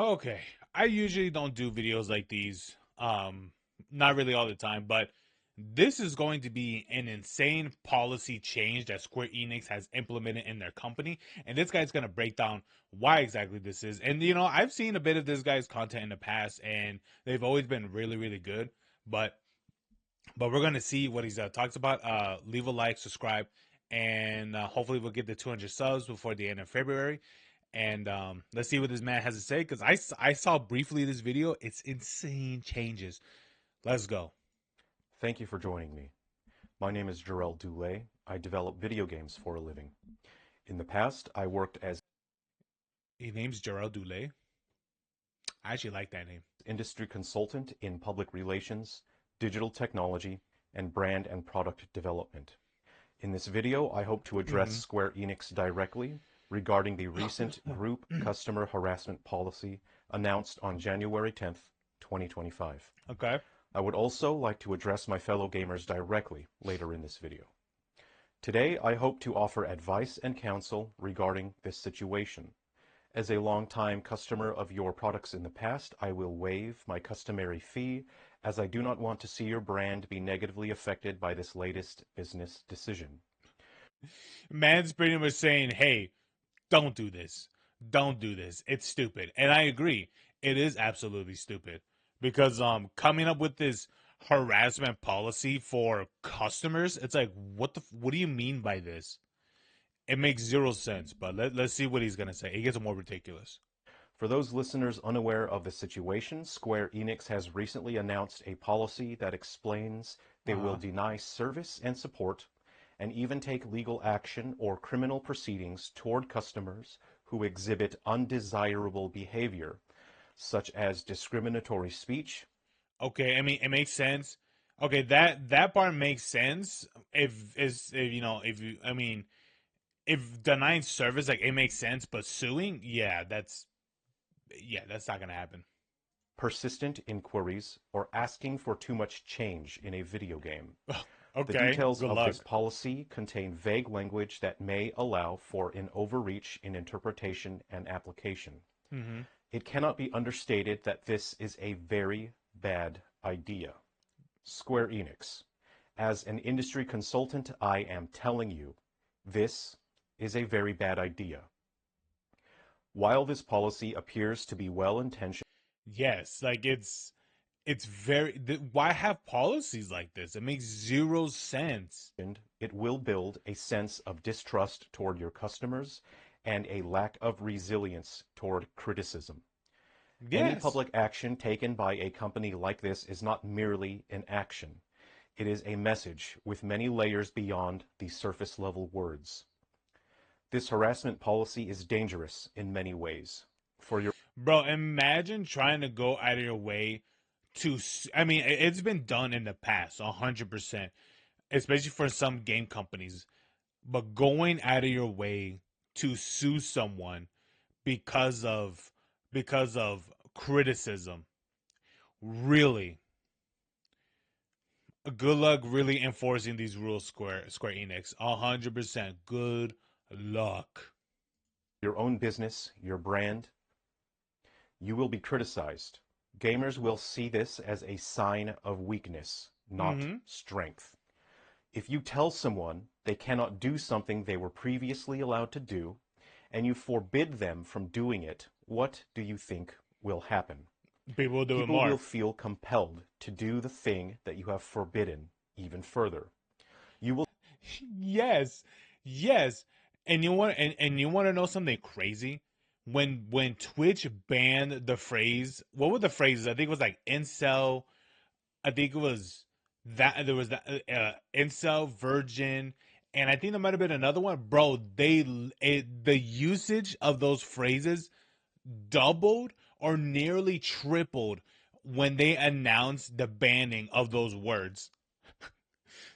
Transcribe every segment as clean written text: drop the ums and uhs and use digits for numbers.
Okay, I usually don't do videos like these. Not really all the time, but this is going to be an insane policy change that Square Enix has implemented in their company, and this guy's going to break down why exactly this is. And I've seen a bit of this guy's content in the past, and they've always been really, really good. But we're going to see what he's talks about. Leave a like, subscribe, and hopefully we'll get the 200 subs before the end of February. And let's see what this man has to say, because I saw briefly this video. It's insane changes. Let's go. Thank you for joining me. My name is Jarrell Dulé. I develop video games for a living. In the past, I worked as His name's Gerald Dulé. I actually like that name. industry consultant in public relations, digital technology, and brand and product development. In this video, I hope to address Mm-hmm. Square Enix directly regarding the recent group customer harassment policy announced on January 10th, 2025. Okay. I would also like to address my fellow gamers directly later in this video. Today, I hope to offer advice and counsel regarding this situation. As a long-time customer of your products in the past, I will waive my customary fee, as I do not want to see your brand be negatively affected by this latest business decision. Man's pretty much saying, "Hey, don't do this. Don't do this. It's stupid." And I agree. It is absolutely stupid because coming up with this harassment policy for customers, it's like what do you mean by this? It makes zero sense, but let's see what he's going to say. It gets more ridiculous. For those listeners unaware of the situation, Square Enix has recently announced a policy that explains they will Uh-huh. deny service and support and even take legal action or criminal proceedings toward customers who exhibit undesirable behavior, such as discriminatory speech. Okay, I mean it makes sense. Okay, that part makes sense. If if you I mean if denying service, like, it makes sense, but suing, that's not gonna happen. Persistent inquiries, or asking for too much change in a video game. The Okay, details good of this luck. policy contain vague language that may allow for an overreach in interpretation and application. Hmm. It cannot be understated that this is a very bad idea. Square Enix. As an industry consultant, I am telling you, this is a very bad idea. While this policy appears to be well-intentioned, Yes, like it's very. Why have policies like this? It makes zero sense. it will build a sense of distrust toward your customers and a lack of resilience toward criticism. Any Yes. public action taken by a company like this is not merely an action. It is a message with many layers beyond the surface level words. This harassment policy is dangerous in many ways. For your Bro, imagine trying to go out of your way I mean, it's been done in the past, 100%, especially for some game companies. But going out of your way to sue someone because of criticism, really, good luck really enforcing these rules, Square Enix. 100%. Good luck. your own business, your brand, you will be criticized. Gamers will see this as a sign of weakness, not Mm-hmm. strength. If you tell someone they cannot do something they were previously allowed to do, and you forbid them from doing it, what do you think will happen? People will do it People will more. feel compelled to do the thing that you have forbidden even further. You will Yes, yes. And you want to know something crazy? When Twitch banned the phrase, what were the phrases? I think it was like incel. I think it was that there was that incel, virgin, and I think there might have been another one. Bro, the usage of those phrases doubled or nearly tripled when they announced the banning of those words.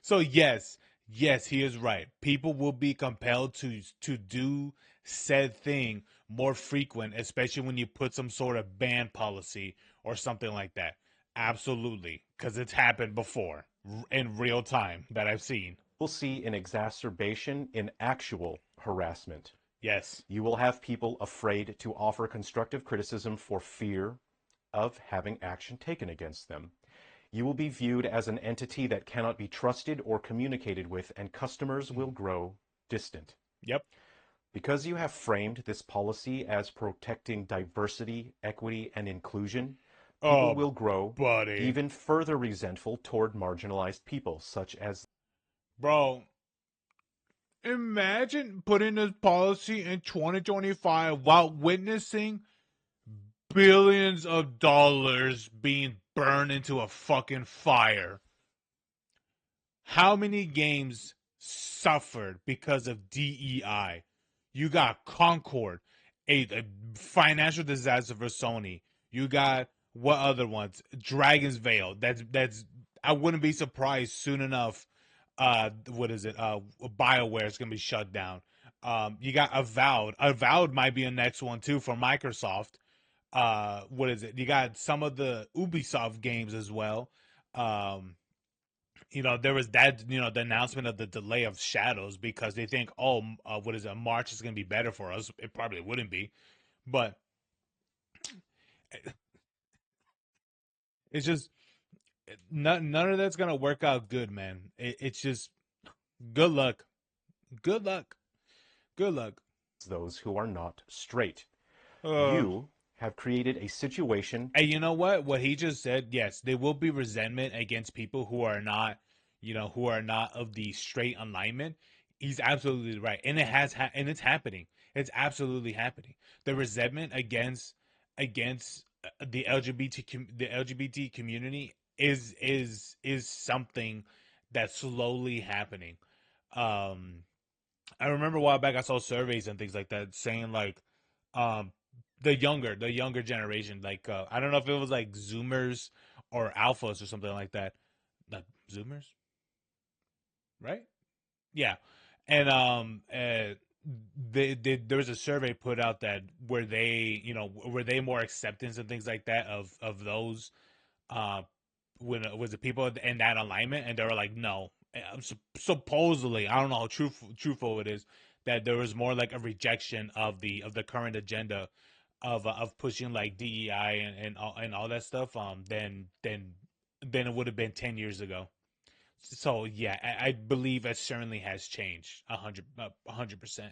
So yes, yes, he is right. People will be compelled to do said thing more frequent, especially when you put some sort of ban policy or something like that. Absolutely, because it's happened before in real time that I've seen. see an exacerbation in actual harassment. Yes. You will have people afraid to offer constructive criticism for fear of having action taken against them. You will be viewed as an entity that cannot be trusted or communicated with, and customers will grow distant. Yep. Because you have framed this policy as protecting diversity, equity, and inclusion, people Oh, will grow buddy. even further resentful toward marginalized people, such as Bro, imagine putting this policy in 2025 while witnessing billions of dollars being burned into a fucking fire. How many games suffered because of DEI? You got Concord, a financial disaster for Sony. You got what other ones? Dragon's Veil. That's I wouldn't be surprised soon enough. What is it? BioWare is gonna be shut down. You got Avowed. Avowed might be a next one too for Microsoft. What is it? You got some of the Ubisoft games as well. Um, there was that, the announcement of the delay of Shadows because they think, oh, what is it? March is going to be better for us. It probably wouldn't be, but it's just none of that's going to work out good, man. It's just good luck, good luck, good luck. those who are not straight. Uh, You have created a situation. Hey, you know what? What he just said, yes, there will be resentment against people who are not, who are not of the straight alignment. He's absolutely right, and and it's happening. It's absolutely happening. The resentment against the LGBT community is something that's slowly happening. Um, I remember a while back I saw surveys and things like that saying like, um, the younger generation, like I don't know if it was like Zoomers or Alphas or something like that. Not Zoomers, right? Yeah, and there was a survey put out that were they more acceptance and things like that of those uh when was the people in that alignment, and they were like no. Supposedly, I don't know how truthful it is, that there was more like a rejection of the current agenda of pushing like DEI and all that stuff than it would have been 10 years ago. So yeah, I believe it certainly has changed 100%.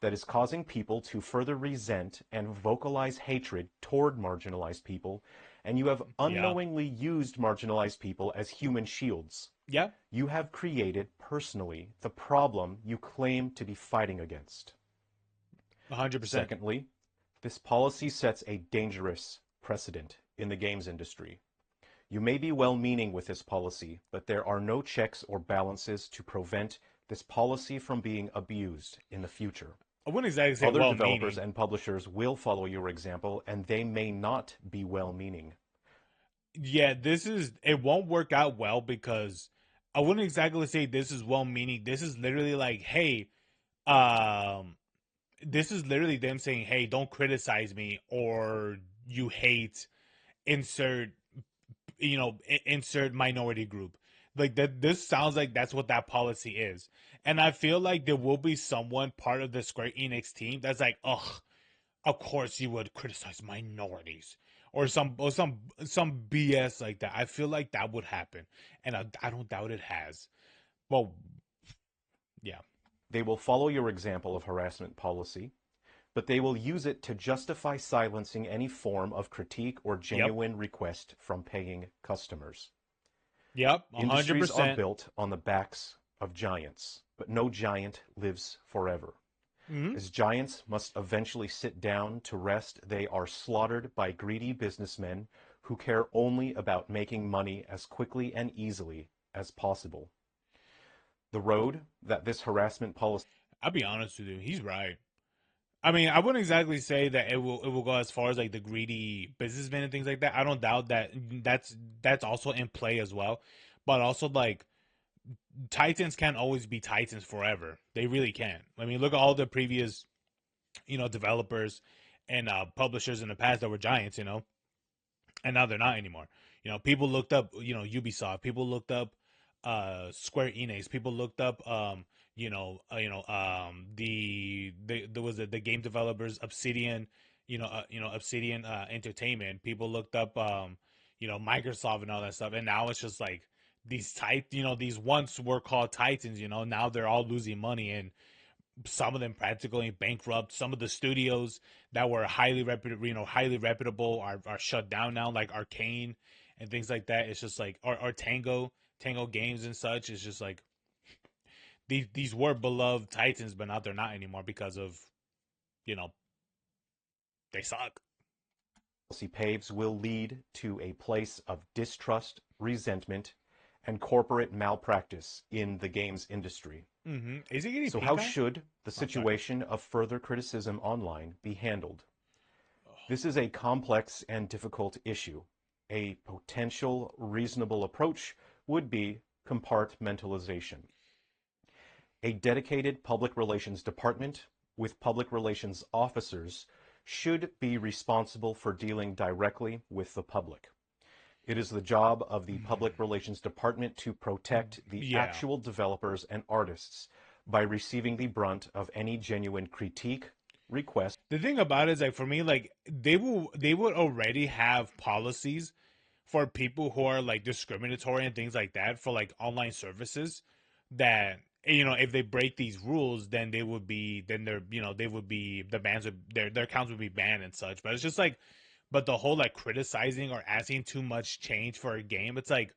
That is causing people to further resent and vocalize hatred toward marginalized people, and you have Yeah, unknowingly used marginalized people as human shields. yeah, You have created personally the problem you claim to be fighting against. 100%. Secondly, this policy sets a dangerous precedent in the games industry. You may be well-meaning with this policy, but there are no checks or balances to prevent this policy from being abused in the future. I wouldn't exactly say Other developers well-meaning. and publishers will follow your example, and they may not be well-meaning. Yeah, it won't work out well because I wouldn't exactly say this is well-meaning. This is literally like, hey, um, this is literally them saying, hey, don't criticize me or you hate insert insert minority group. Like that, this sounds like that's what that policy is. And I feel like there will be someone part of the Square Enix team that's like, ugh, of course you would criticize minorities or some BS like that. I feel like that would happen, and I don't doubt it has. Well, yeah, They will follow your example of harassment policy, but they will use it to justify silencing any form of critique or yep, genuine request from paying customers. yep, a hundred Industries are percent. built on the backs of giants, but no giant lives forever. Mm-hmm. As giants must eventually sit down to rest, they are slaughtered by greedy businessmen who care only about making money as quickly and easily as possible. The road that this harassment policy I'll be honest with you, he's right. I mean, I wouldn't exactly say that it will go as far as like the greedy businessmen and things like that. I don't doubt that that's also in play as well, but also like Titans can't always be Titans forever. They really can't. I mean, look at all the previous developers and publishers in the past that were giants, and now they're not anymore. People looked up Ubisoft. People looked up Square Enix. People looked up there was the game developers Obsidian, Obsidian Entertainment. People looked up Microsoft and all that stuff, and now it's just like these once were called titans. Now they're all losing money, and some of them practically bankrupt. Some of the studios that were highly reputable are shut down now, like Arcane and things like that. It's just like or Tango Games and such. It's just like these were beloved titans, but now they're not anymore because of you know they suck. Policy paves will lead to a place of distrust, resentment, and corporate malpractice in the games industry. Is he getting So pink how eye? should the Oh, sorry. situation of further criticism online be handled? This is a complex and difficult issue. A potential reasonable approach would be compartmentalization. A dedicated public relations department with public relations officers should be responsible for dealing directly with the public. It is the job of the public relations department to protect the Yeah. actual developers and artists by receiving the brunt of any genuine critique, request. The thing about it is, like, for me, like, they would already have policies for people who are like discriminatory and things like that for like online services that if they break these rules, then they would be then they're they would be the bans would their accounts would be banned and such. But it's just like, but the whole like criticizing or asking too much change for a game, it's like,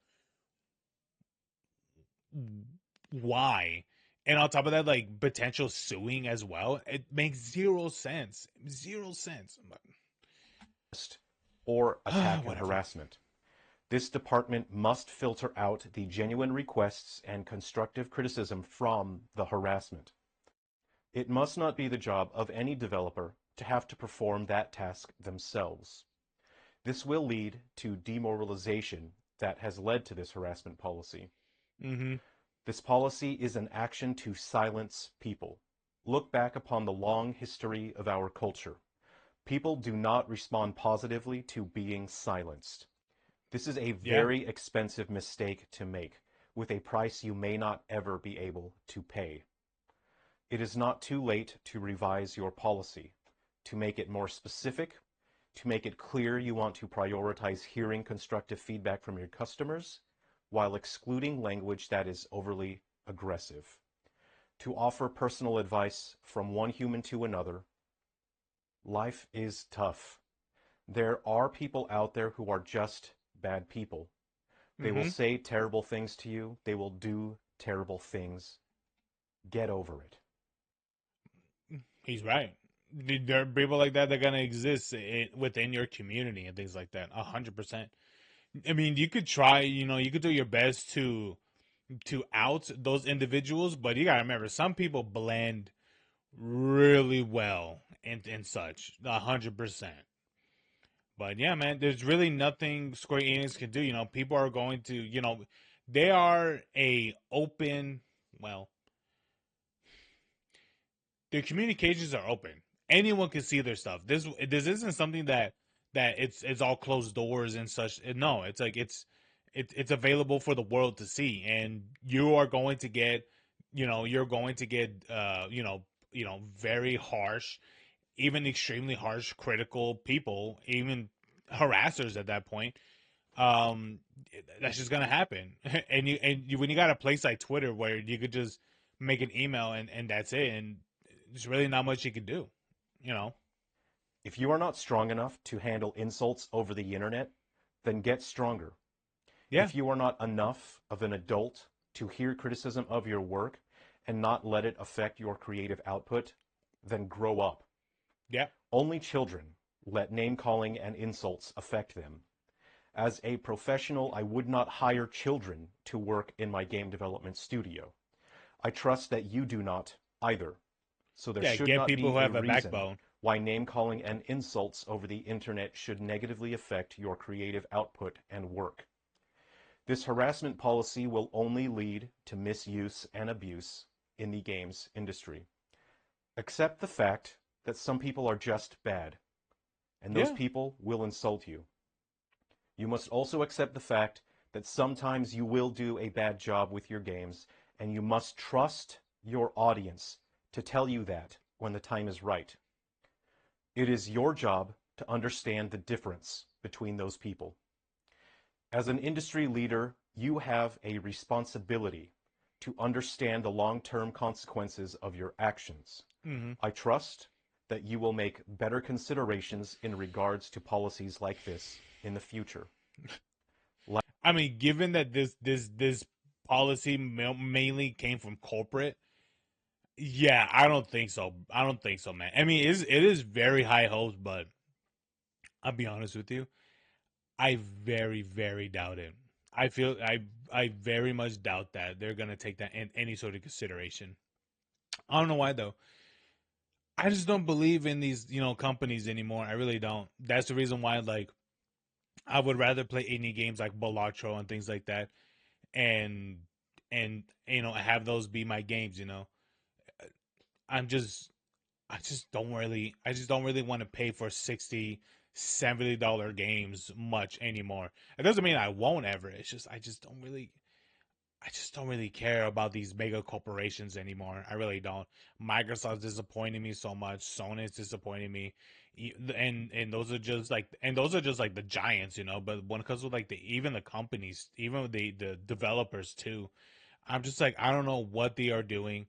why? And on top of that, like, potential suing as well, it makes zero sense. Or But attack and whatever. harassment. This department must filter out the genuine requests and constructive criticism from the harassment. It must not be the job of any developer to have to perform that task themselves. This will lead to demoralization that has led to this harassment policy. Mm-hmm. This policy is an action to silence people. Look back upon the long history of our culture. People do not respond positively to being silenced. This is a Yeah. very expensive mistake to make, with a price you may not ever be able to pay. It is not too late to revise your policy, to make it more specific, to make it clear you want to prioritize hearing constructive feedback from your customers, while excluding language that is overly aggressive. To offer personal advice from one human to another, life is tough. There are people out there who are just bad people. They will Mm-hmm. say terrible things to you. They will do terrible things. Get over it. He's right. There are people like that gonna exist within your community and things like that. 100%. I mean, you could try. You could do your best to out those individuals, but you gotta remember, some people blend really well and such. 100%. But yeah, man, there's really nothing Square Enix can do. People are going to, they are a open, well, their communications are open. Anyone can see their stuff. This isn't something that it's all closed doors and such. No, it's like it's available for the world to see, and you are going to get, you're going to get very harsh, even extremely harsh, critical people, even harassers at that point. Um, that's just gonna happen. And when you got a place like Twitter where you could just make an email and that's it, and there's really not much you can do. You know? If you are not strong enough to handle insults over the internet, then get stronger. Yeah, If you are not enough of an adult to hear criticism of your work and not let it affect your creative output, then grow up. yeah, Only children let name-calling and insults affect them. As a professional, I would not hire children to work in my game development studio. I trust that you do not either. So there yeah. should Get not people be who a have a reason backbone. why name-calling and insults over the internet should negatively affect your creative output and work. This harassment policy will only lead to misuse and abuse in the games industry. Accept the fact that some people are just bad, and those Yeah, people will insult you. You must also accept the fact that sometimes you will do a bad job with your games, and you must trust your audience to tell you that when the time is right. It is your job to understand the difference between those people. As an industry leader, you have a responsibility to understand the long-term consequences of your actions. Hmm. I trust that you will make better considerations in regards to policies like this in the future. I mean, given that this policy mainly came from corporate, yeah, I don't think so. I don't think so, man. I mean, it is very high hopes, but I'll be honest with you, I very very doubt it. I very much doubt that they're gonna take that in any sort of consideration. I don't know why though. I just don't believe in these companies anymore. I really don't. That's the reason why like I would rather play indie games like Balatro and things like that, and have those be my games. I'm just I just don't really want to pay for 60 $70 games much anymore. It doesn't mean I won't ever. It's just I just don't really care about these mega corporations anymore. I really don't. Microsoft's disappointing me so much. Sony's disappointing me. And those are just like the giants. But when it comes to like even the companies, even with the developers too, I'm just like I don't know what they are doing,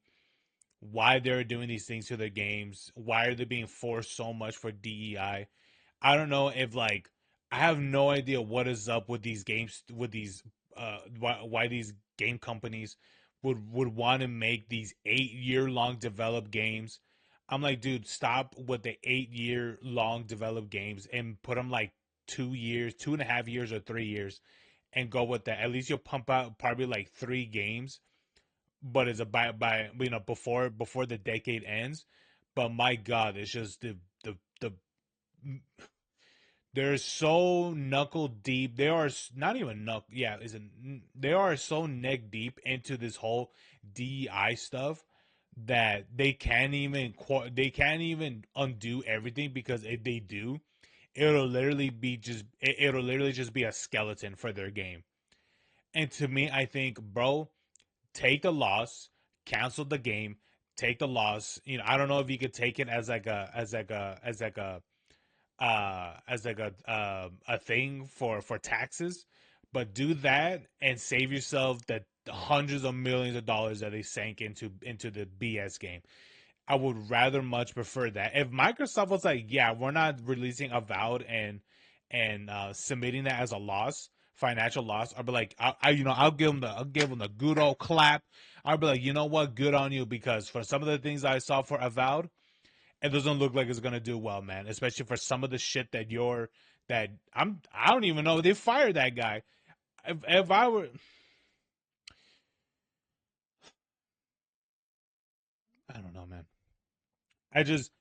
why they're doing these things to their games, why are they being forced so much for DEI. I don't know if like I have no idea what is up with these games with these why these game companies would want to make these 8 year long developed games. I'm like, dude, stop with the 8 year long developed games and put them like 2 years, 2.5 years, or 3 years, and go with that. At least you'll pump out probably like 3 games, but it's a by before the decade ends. But my God, it's just the they're so knuckle deep. They are not even knuckle. Yeah, is it? They are so neck deep into this whole DEI stuff that they can't even undo everything, because if they do, it'll literally just be a skeleton for their game. And to me, I think, bro, take the loss, cancel the game, take the loss. I don't know if you could take it as like a thing for taxes, but do that and save yourself the hundreds of millions of dollars that they sank into the BS game. I would rather much prefer that. If Microsoft was like, yeah, we're not releasing Avowed and submitting that as a loss, financial loss, I'd be like, I'll give them the good old clap. I'll be like, you know what, good on you, because for some of the things I saw for Avowed, it doesn't look like it's gonna do well, man. Especially for some of the shit I don't even know if they fired that guy. If I were, I don't know, man. I just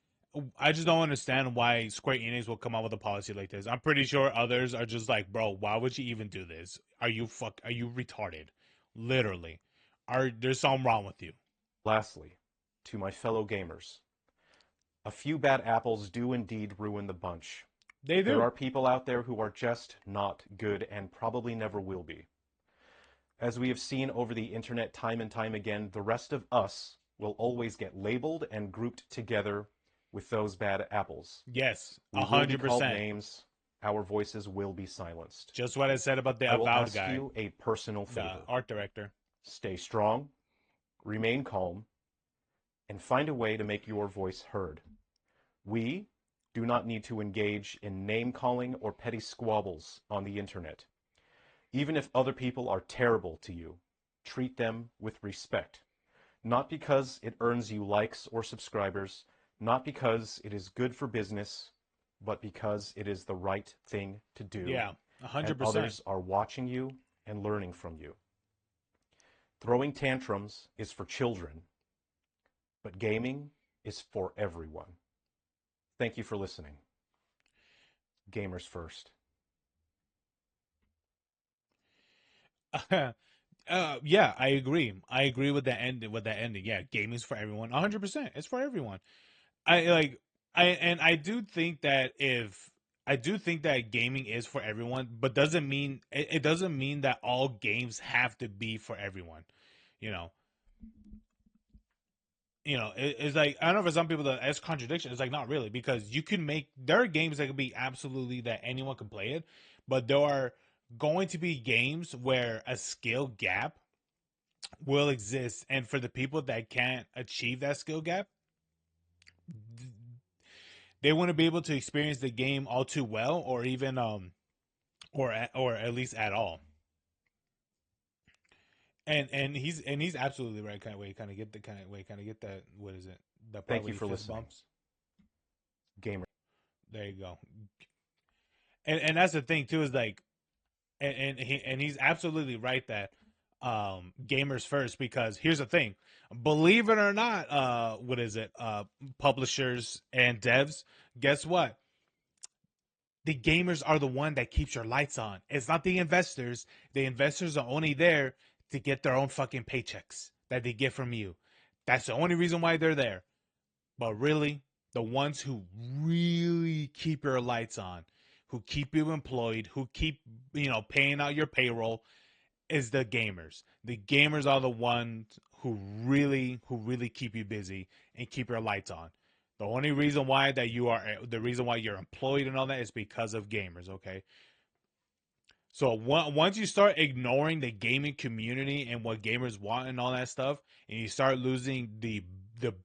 I just don't understand why Square Enix will come out with a policy like this. I'm pretty sure others are just like, bro, why would you even do this? Are you retarded? Literally. There's something wrong with you. Lastly, to my fellow gamers, a few bad apples do indeed ruin the bunch. They There do. are people out there who are just not good and probably never will be. As we have seen over the internet time and time again, the rest of us will always get labeled and grouped together with those bad apples. Yes, We a will be hundred called percent. names. Our voices will be silenced. Just what I said about the I will Avowed ask guy, you a personal the favor. art director. Stay strong, remain calm, and find a way to make your voice heard. We do not need to engage in name-calling or petty squabbles on the internet. Even if other people are terrible to you, treat them with respect. Not because it earns you likes or subscribers, not because it is good for business, but because it is the right thing to do, Yeah, a and hundred percent. others are watching you and learning from you. Throwing tantrums is for children, but gaming is for everyone. Thank you for listening. Gamers first. Yeah, I agree. I agree with that end with that ending. Yeah, gaming's for everyone. 100%. It's for everyone. I like I do think that if I do think that gaming is for everyone, but it doesn't mean that all games have to be for everyone. You know. it's like, I don't know, for some people that as contradiction. It's like, not really, because you can make, there are games that can be absolutely that anyone can play it, but there are going to be games where a skill gap will exist, and for the people that can't achieve that skill gap, they want to be able to experience the game all too well, or even or at least at all. And he's absolutely right. Kind of get the kind of get that. What is it? The part Thank where you he for fist listening. bumps. Gamer. There you go. And that's the thing too, is like, and he's absolutely right that gamers first, because here's the thing, believe it or not, what is it, publishers and devs, guess what, the gamers are the one that keeps your lights on. It's not the investors. The investors are only there to get their own fucking paychecks that they get from you. That's the only reason why they're there. But really, the ones who really keep your lights on, who keep you employed, who keep, paying out your payroll, is the gamers. The gamers are the ones who really keep you busy and keep your lights on. The only reason why that you are the reason why you're employed and all that is because of gamers, okay? So once you start ignoring the gaming community and what gamers want and all that stuff, and you start losing the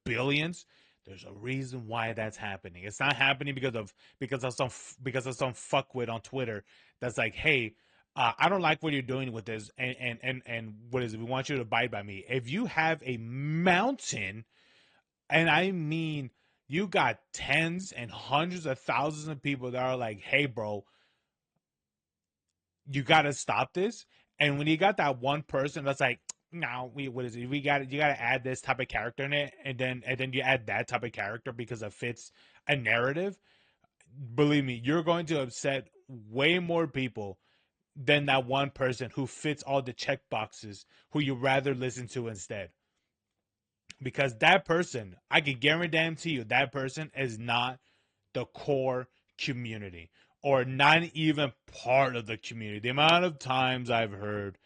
billions, there's a reason why that's happening. It's not happening because of some fuckwit on Twitter that's like, hey, I don't like what you're doing with this, and what is it? We want you to abide by me. If you have a mountain, and I mean, you got tens and hundreds of thousands of people that are like, hey, bro, you got to stop this. And when you got that one person that's like, no, what is it? You got to add this type of character in it, and then you add that type of character because it fits a narrative. Believe me, you're going to upset way more people than that one person who fits all the check boxes, who you rather listen to instead. Because that person, I can guarantee you, that person is not the core community, or not even part of the community. The amount of times I've heard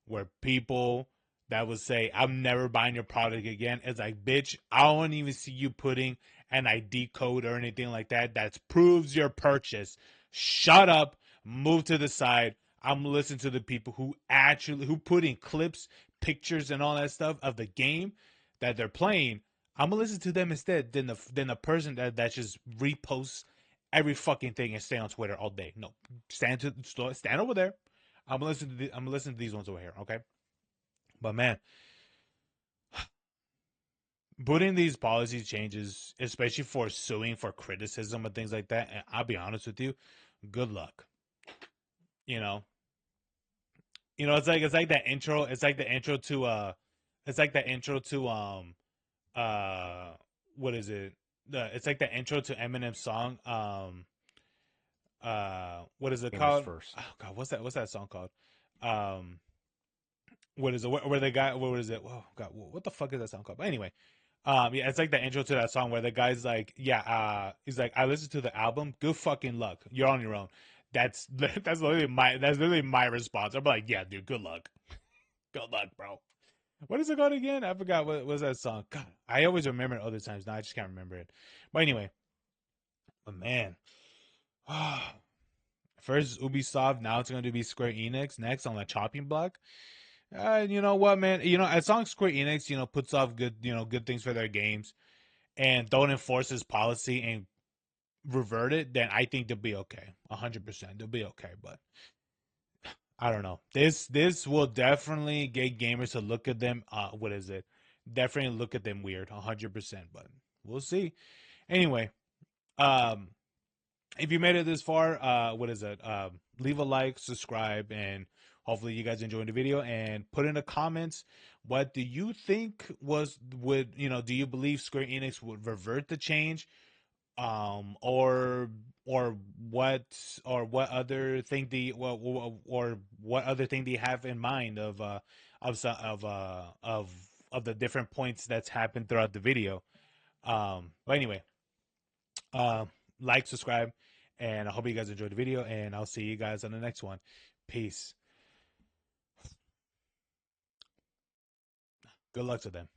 where people that would say, I'm never buying your product again, it's like, bitch, I don't even see you putting an ID code or anything like that that proves your purchase. Shut up, move to the side. I'm listening to the people who put in clips, pictures, and all that stuff of the game that they're playing. I'm gonna listen to them instead than the person that just reposts every fucking thing and stay on Twitter all day. No, stand over there. I'm gonna listen to these ones over here. Okay, but man, putting these policy changes, especially for suing for criticism and things like that, and I'll be honest with you, good luck. You know, it's like that intro. It's like the intro to uh, what is it? It's like the intro to Eminem's song. What is it Gamers called? first. Oh God, what's that song called? Um, what is it? Where the guy? What is it? Oh God, what the fuck is that song called? But anyway, yeah, it's like the intro to that song where the guy's like, yeah, he's like, I listened to the album. Good fucking luck. You're on your own. That's literally my response. I'm like, yeah, dude, good luck. Good luck, bro. What is it called again? I forgot what was that song. God, I always remember it other times. Now I just can't remember it. But anyway, but man, first Ubisoft, now it's going to be Square Enix next on the chopping block. You know what, man? As long as Square Enix, puts off good things for their games and don't enforce this policy and revert it, then I think they'll be okay. 100%, they'll be okay. But I don't know. This will definitely get gamers to look at them. What is it? Definitely look at them weird. 100%. But we'll see. Anyway, um, if you made it this far, what is it? Leave a like, subscribe, and hopefully you guys enjoyed the video. And put in the comments, what do you think do you believe Square Enix would revert the change, or what what other thing do you, or what other thing do you have in mind of the different points that's happened throughout the video. But anyway, uh, like, subscribe, and I hope you guys enjoyed the video, and I'll see you guys on the next one. Peace. Good luck to them.